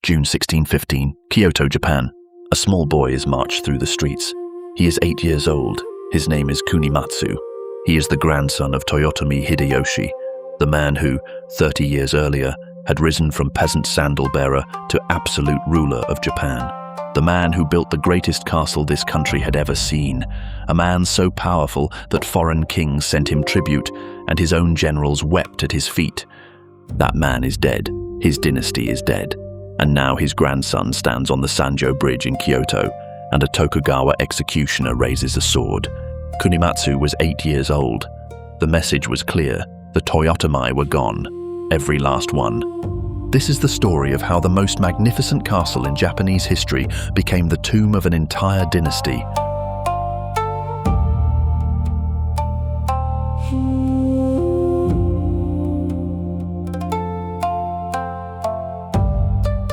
June 1615, Kyoto, Japan. A small boy is marched through the streets. He is 8 years old. His name is Kunimatsu. He is the grandson of Toyotomi Hideyoshi, the man who, 30 years earlier, had risen from peasant sandal-bearer to absolute ruler of Japan. The man who built the greatest castle this country had ever seen. A man so powerful that foreign kings sent him tribute and his own generals wept at his feet. That man is dead. His dynasty is dead. And now his grandson stands on the Sanjo Bridge in Kyoto, and a Tokugawa executioner raises a sword. Kunimatsu was 8 years old. The message was clear. The Toyotomi were gone. Every last one. This is the story of how the most magnificent castle in Japanese history became the tomb of an entire dynasty.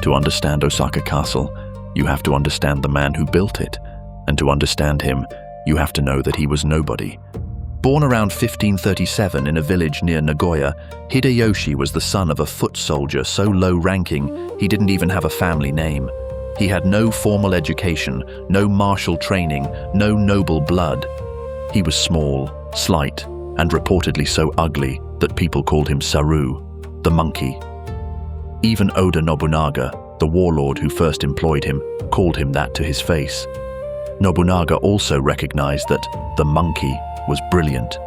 To understand Osaka Castle, you have to understand the man who built it, and to understand him, you have to know that he was nobody. Born around 1537 in a village near Nagoya, Hideyoshi was the son of a foot soldier so low-ranking he didn't even have a family name. He had no formal education, no martial training, no noble blood. He was small, slight, and reportedly so ugly that people called him Saru, the monkey. Even Oda Nobunaga, the warlord who first employed him, called him that to his face. Nobunaga also recognized that the monkey was brilliant.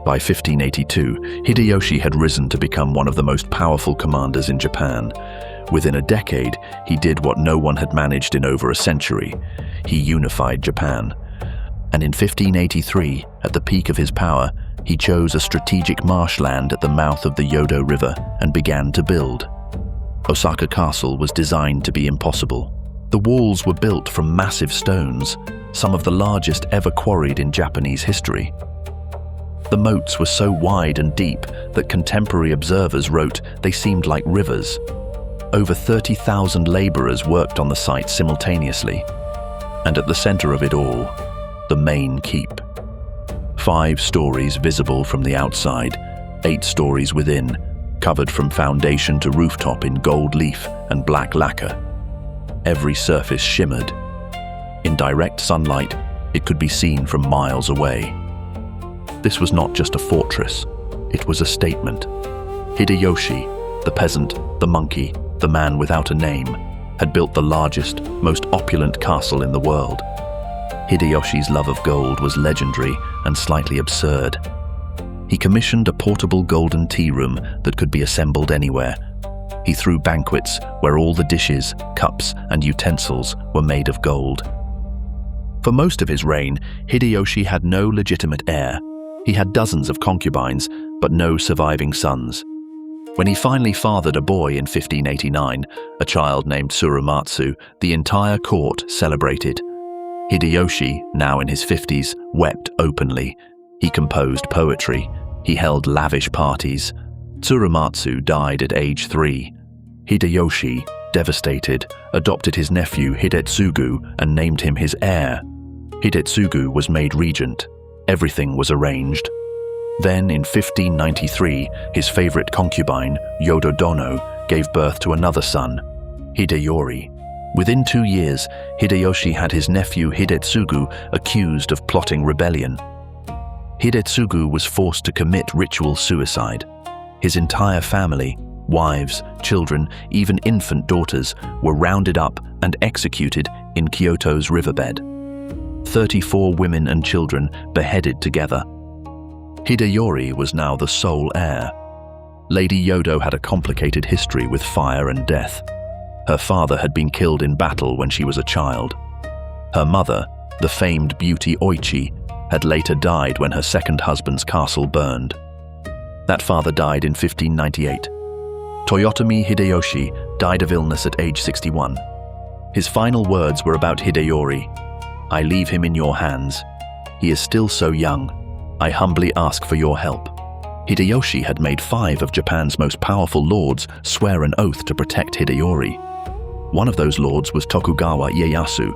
By 1582, Hideyoshi had risen to become one of the most powerful commanders in Japan. Within a decade, he did what no one had managed in over a century. He unified Japan. And in 1583, at the peak of his power, he chose a strategic marshland at the mouth of the Yodo River and began to build. Osaka Castle was designed to be impossible. The walls were built from massive stones, some of the largest ever quarried in Japanese history. The moats were so wide and deep that contemporary observers wrote they seemed like rivers. Over 30,000 laborers worked on the site simultaneously. And at the center of it all, the main keep. 5 stories visible from the outside, 8 stories within, covered from foundation to rooftop in gold leaf and black lacquer. Every surface shimmered. In direct sunlight, it could be seen from miles away. This was not just a fortress, it was a statement. Hideyoshi, the peasant, the monkey, the man without a name, had built the largest, most opulent castle in the world. Hideyoshi's love of gold was legendary and slightly absurd. He commissioned a portable golden tea room that could be assembled anywhere. He threw banquets where all the dishes, cups, and utensils were made of gold. For most of his reign, Hideyoshi had no legitimate heir. He had dozens of concubines, but no surviving sons. When he finally fathered a boy in 1589, a child named Tsurumatsu, the entire court celebrated. Hideyoshi, now in his 50s, wept openly. He composed poetry. He held lavish parties. Tsurumatsu died at age 3. Hideyoshi, devastated, adopted his nephew Hidetsugu and named him his heir. Hidetsugu was made regent. Everything was arranged. Then, in 1593, his favorite concubine, Yododono, gave birth to another son, Hideyori. Within 2 years, Hideyoshi had his nephew Hidetsugu accused of plotting rebellion. Hidetsugu was forced to commit ritual suicide. His entire family, wives, children, even infant daughters, were rounded up and executed in Kyoto's riverbed. 34 women and children beheaded together. Hideyori was now the sole heir. Lady Yodo had a complicated history with fire and death. Her father had been killed in battle when she was a child. Her mother, the famed beauty Oichi, had later died when her second husband's castle burned. That father died in 1598. Toyotomi Hideyoshi died of illness at age 61. His final words were about Hideyori. "I leave him in your hands. He is still so young. I humbly ask for your help." Hideyoshi had made 5 of Japan's most powerful lords swear an oath to protect Hideyori. One of those lords was Tokugawa Ieyasu.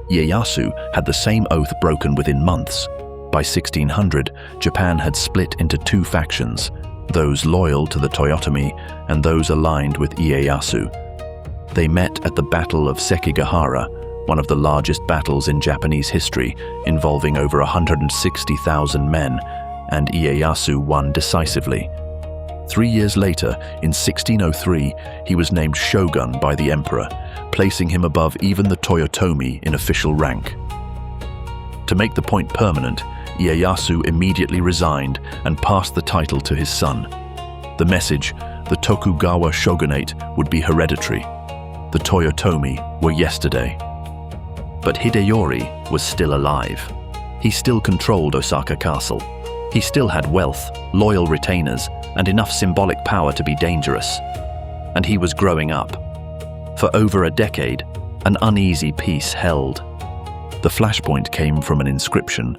Ieyasu had the same oath broken within months. By 1600, Japan had split into 2 factions, those loyal to the Toyotomi and those aligned with Ieyasu. They met at the Battle of Sekigahara, one of the largest battles in Japanese history, involving over 160,000 men, and Ieyasu won decisively. 3 years later, in 1603, he was named shogun by the emperor, placing him above even the Toyotomi in official rank. To make the point permanent, Ieyasu immediately resigned and passed the title to his son. The message, the Tokugawa shogunate, would be hereditary. The Toyotomi were yesterday. But Hideyori was still alive. He still controlled Osaka Castle. He still had wealth, loyal retainers, and enough symbolic power to be dangerous. And he was growing up. For over a decade, an uneasy peace held. The flashpoint came from an inscription.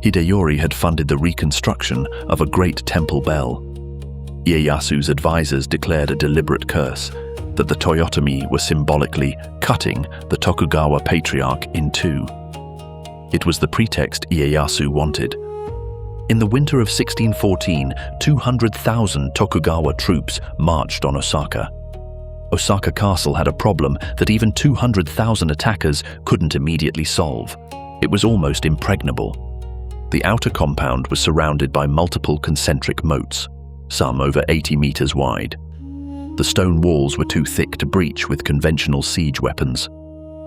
Hideyori had funded the reconstruction of a great temple bell. Ieyasu's advisors declared a deliberate curse, that the Toyotomi were symbolically cutting the Tokugawa patriarch in two. It was the pretext Ieyasu wanted. In the winter of 1614, 200,000 Tokugawa troops marched on Osaka. Osaka Castle had a problem that even 200,000 attackers couldn't immediately solve. It was almost impregnable. The outer compound was surrounded by multiple concentric moats, some over 80 meters wide. The stone walls were too thick to breach with conventional siege weapons.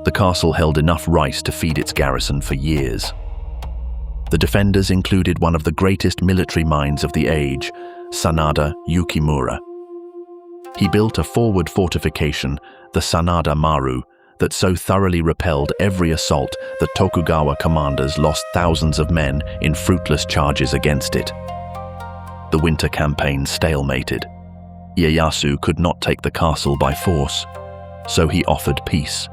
The castle held enough rice to feed its garrison for years. The defenders included one of the greatest military minds of the age, Sanada Yukimura. He built a forward fortification, the Sanada Maru, that so thoroughly repelled every assault that Tokugawa commanders lost thousands of men in fruitless charges against it. The winter campaign stalemated. Ieyasu could not take the castle by force, so he offered peace.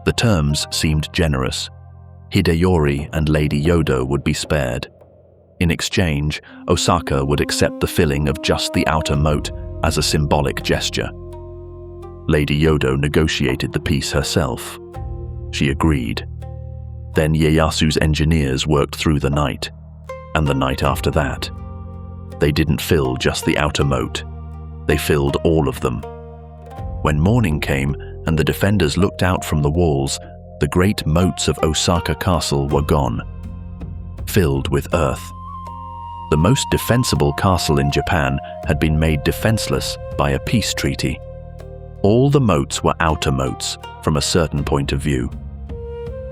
The terms seemed generous. Hideyori and Lady Yodo would be spared. In exchange, Osaka would accept the filling of just the outer moat as a symbolic gesture. Lady Yodo negotiated the peace herself. She agreed. Then Ieyasu's engineers worked through the night, and the night after that. They didn't fill just the outer moat. They filled all of them. When morning came and the defenders looked out from the walls, the great moats of Osaka Castle were gone, filled with earth. The most defensible castle in Japan had been made defenseless by a peace treaty. All the moats were outer moats from a certain point of view.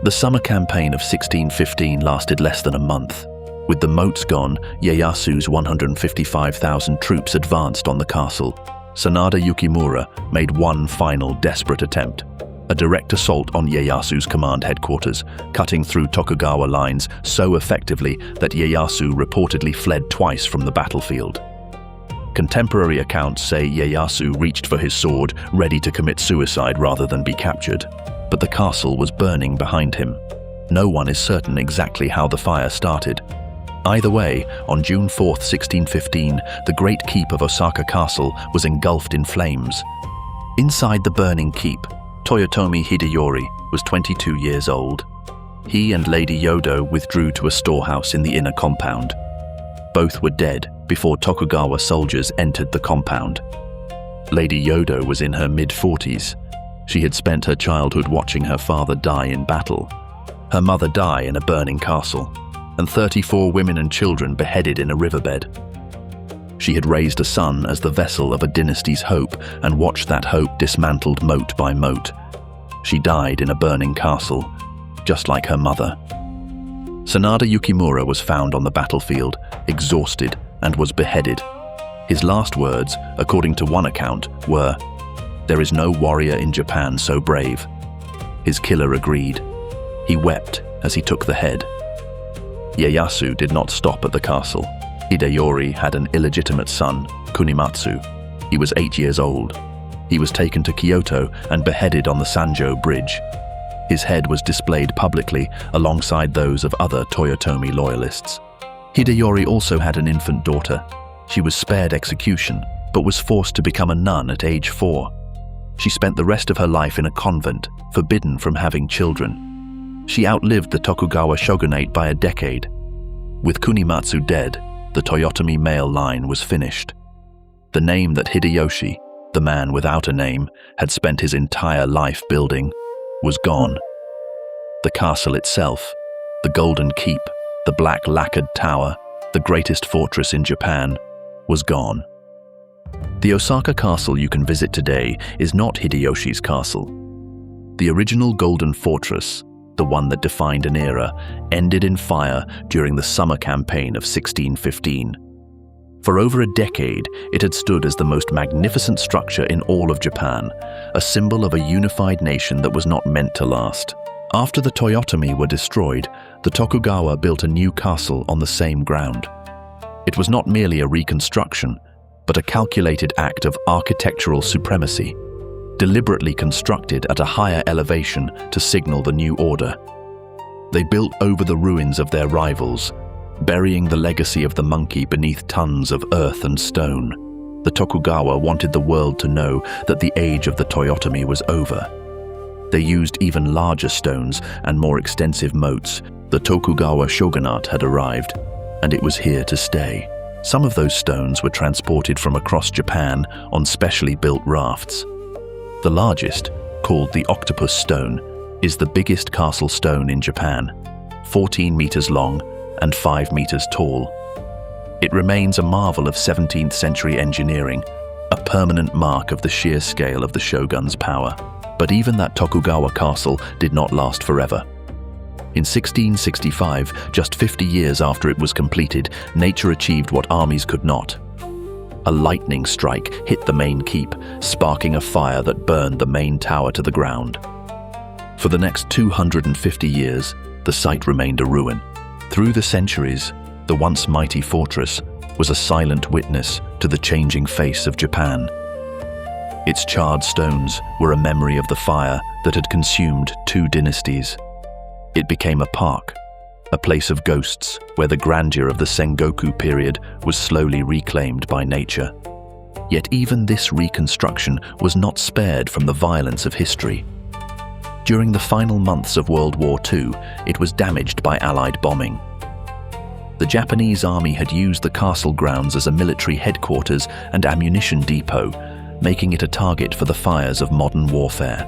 The summer campaign of 1615 lasted less than a month. With the moats gone, Ieyasu's 155,000 troops advanced on the castle. Sanada Yukimura made one final desperate attempt. A direct assault on Ieyasu's command headquarters, cutting through Tokugawa lines so effectively that Ieyasu reportedly fled twice from the battlefield. Contemporary accounts say Ieyasu reached for his sword, ready to commit suicide rather than be captured. But the castle was burning behind him. No one is certain exactly how the fire started. Either way, on June 4, 1615, the great keep of Osaka Castle was engulfed in flames. Inside the burning keep, Toyotomi Hideyoshi was 22 years old. He and Lady Yodo withdrew to a storehouse in the inner compound. Both were dead before Tokugawa soldiers entered the compound. Lady Yodo was in her mid-40s. She had spent her childhood watching her father die in battle, her mother die in a burning castle, and 34 women and children beheaded in a riverbed. She had raised a son as the vessel of a dynasty's hope and watched that hope dismantled moat by moat. She died in a burning castle, just like her mother. Sanada Yukimura was found on the battlefield, exhausted, and was beheaded. His last words, according to one account, were, "There is no warrior in Japan so brave." His killer agreed. He wept as he took the head. Ieyasu did not stop at the castle. Hideyori had an illegitimate son, Kunimatsu. He was 8 years old. He was taken to Kyoto and beheaded on the Sanjo Bridge. His head was displayed publicly alongside those of other Toyotomi loyalists. Hideyori also had an infant daughter. She was spared execution, but was forced to become a nun at age 4. She spent the rest of her life in a convent, forbidden from having children. She outlived the Tokugawa shogunate by a decade. With Kunimatsu dead, the Toyotomi male line was finished. The name that Hideyoshi, the man without a name had spent his entire life building, was gone. The castle itself, the golden keep, the black lacquered tower, the greatest fortress in Japan, was gone. The Osaka Castle you can visit today is not Hideyoshi's castle. The original golden fortress, the one that defined an era, ended in fire during the summer campaign of 1615. For over a decade, it had stood as the most magnificent structure in all of Japan, a symbol of a unified nation that was not meant to last. After the Toyotomi were destroyed, the Tokugawa built a new castle on the same ground. It was not merely a reconstruction, but a calculated act of architectural supremacy, deliberately constructed at a higher elevation to signal the new order. They built over the ruins of their rivals, burying the legacy of the monkey beneath tons of earth and stone. The Tokugawa wanted the world to know that the age of the Toyotomi was over. They used even larger stones and more extensive moats. The Tokugawa shogunate had arrived, and it was here to stay. Some of those stones were transported from across Japan on specially built rafts. The largest, called the Octopus Stone, is the biggest castle stone in Japan, 14 meters long and 5 meters tall. It remains a marvel of 17th century engineering, a permanent mark of the sheer scale of the shogun's power. But even that Tokugawa castle did not last forever. In 1665, just 50 years after it was completed, nature achieved what armies could not. A lightning strike hit the main keep, sparking a fire that burned the main tower to the ground. For the next 250 years, the site remained a ruin. Through the centuries, the once mighty fortress was a silent witness to the changing face of Japan. Its charred stones were a memory of the fire that had consumed 2 dynasties. It became a park, a place of ghosts where the grandeur of the Sengoku period was slowly reclaimed by nature. Yet even this reconstruction was not spared from the violence of history. During the final months of World War II, it was damaged by Allied bombing. The Japanese army had used the castle grounds as a military headquarters and ammunition depot, making it a target for the fires of modern warfare.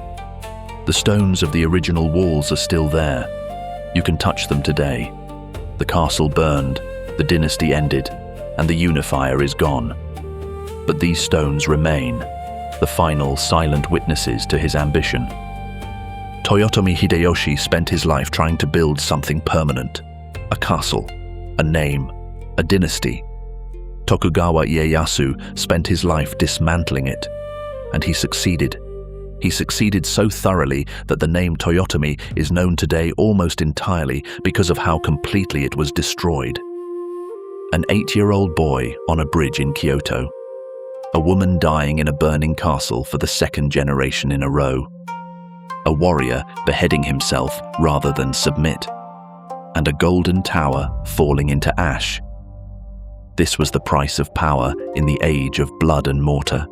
The stones of the original walls are still there. You can touch them today. The castle burned, the dynasty ended, and the unifier is gone. But these stones remain, the final silent witnesses to his ambition. Toyotomi Hideyoshi spent his life trying to build something permanent, a castle, a name, a dynasty. Tokugawa Ieyasu spent his life dismantling it, and he succeeded. He succeeded so thoroughly that the name Toyotomi is known today almost entirely because of how completely it was destroyed. An 8-year-old boy on a bridge in Kyoto, a woman dying in a burning castle for the 2nd generation in a row, a warrior beheading himself rather than submit, and a golden tower falling into ash. This was the price of power in the age of blood and mortar.